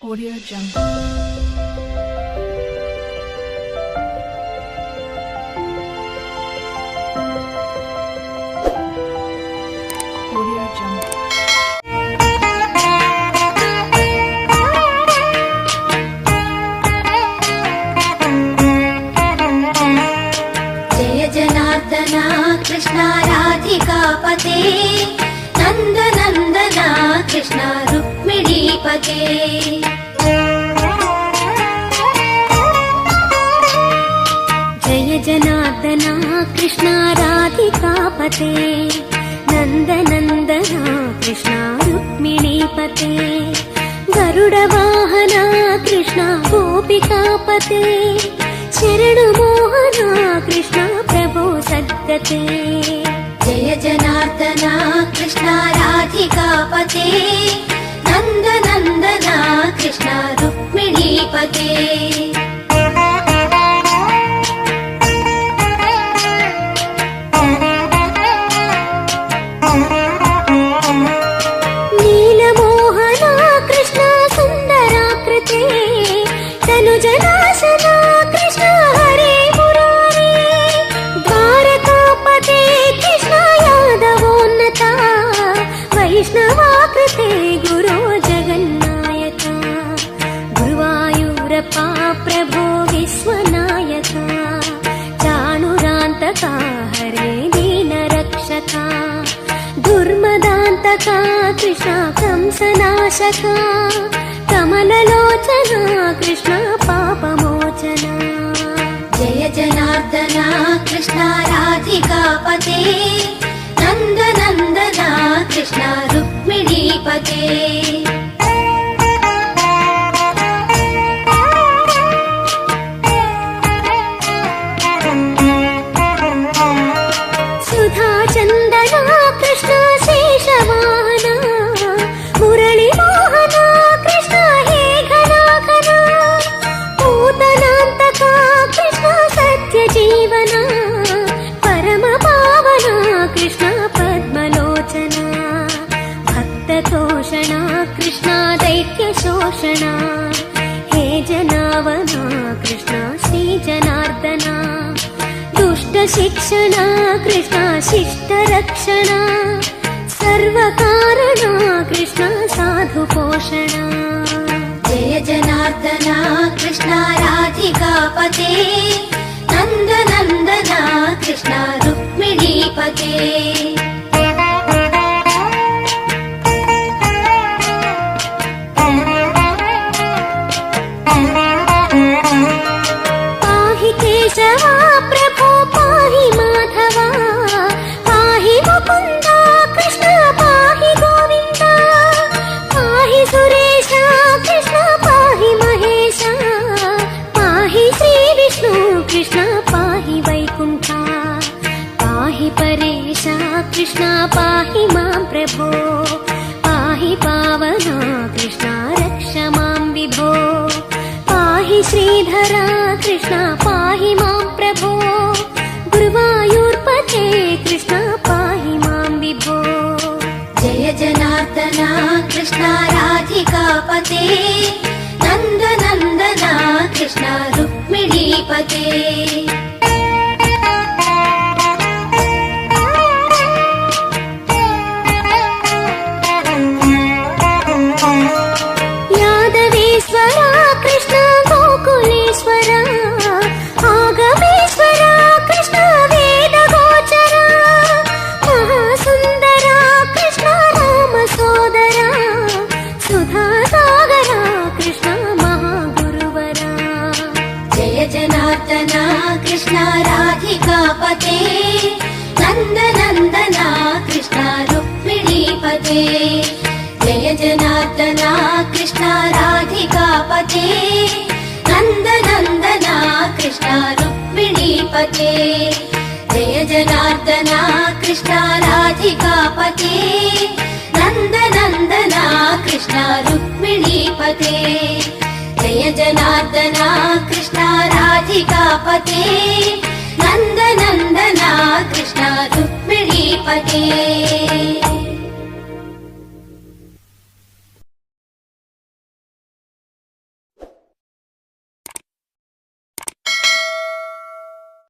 Audio Jungle. Audio Jungle. जय जनार्दना कृष्णा राधिकापते नन्दनन्दना कृष्णा रुक्मिणीपते जय जनार्दना कृष्णा राधिकापते नन्दनन्दना कृष्णा रुक्मिणीपते गरुडवाहना कृष्णा गोपिकापते शरणु मोहना कृष्णा प्रभो सद्गते जय जनार्दना कृष्णा राधिकापते नन्दनन्दना कृष्णा रुक्मिणीपते नीलमोहना कृष्णा सुन्दराकृते तनुजनाशना कृष्णा हरे मुरारे द्वारकापते कृष्णा यादवोन्नता वैष्णवाकृते गुरो जगन्नायका गुरुवायूरप्पा प्रभो विश्वनायका चाणुरान्तका हरे दीनरक्षका दुर्मदान्तका कृष्णा कंसनाशका कमललोचना कृष्णा पापमोचना जय जनार्दना कृष्णा राधिकापते नन्दनन्दना कृष्णा रुक्मिणीपते सुधाचन्दना कृष्णा शेषवाहना मुरळीमोहना कृष्णा हे घनाघना पूतनान्तका कृष्णा सत्यजीवना परमपावना कृष्णा पद्मलोचना भक्ततोषणा कृष्णा दैत्यशोषणा हे जनावना कृष्णा श्रीजनार्दना दुष्टशिक्षणा कृष्णा शिष्टरक्षणा सर्वकारणा कृष्णा साधुपोषणा जय जनार्दना कृष्णा राधिकापते नन्दनन्दना कृष्णा रुक्मिणीपते पाहि केशवा प्रभो पाहि माधवा पाहि मुकुन्दा कृष्णा पाहि गोविन्दा पाहि सुरेशा कृष्णा पाहि महेशा पाहि श्रीविष्णु कृष्णा पाहि वैकुण्ठा पाहि परेशा कृष्णा पाहि मां प्रभो पाहि पावना कृष्णा रक्ष मां विभो पाहि श्रीधरा कृष्णा पाहि मां प्रभो गुरुवायूर्पते कृष्णा पाहि मां विभो जय जनार्दना कृष्णा राधिकापते नन्दनन्दना कृष्णा रुक्मिणीपते यादवेश्वरा कृष्णा गोकुलेश्वरा आगमेश्वरा कृष्णा वेदगोचरा महासुन्दरा कृष्णा रामसोदरा सुधासागरा कृष्णा महागुरुवरा जय जनार्दना कृष्णा राधिकापते नन्दनन्दना कृष्णा रुक्मिणीपते जय जनार्दना कृष्णा राधिकापते नन्दनन्दना कृष्णा रुक्मिणीपते जय जनार्दना कृष्णा राधिकापते नन्दनन्दना कृष्णा रुक्मिणीपते जय जनार्दना कृष्णा राधिकापते नन्दनन्दना कृष्णा रुक्मिणीपते।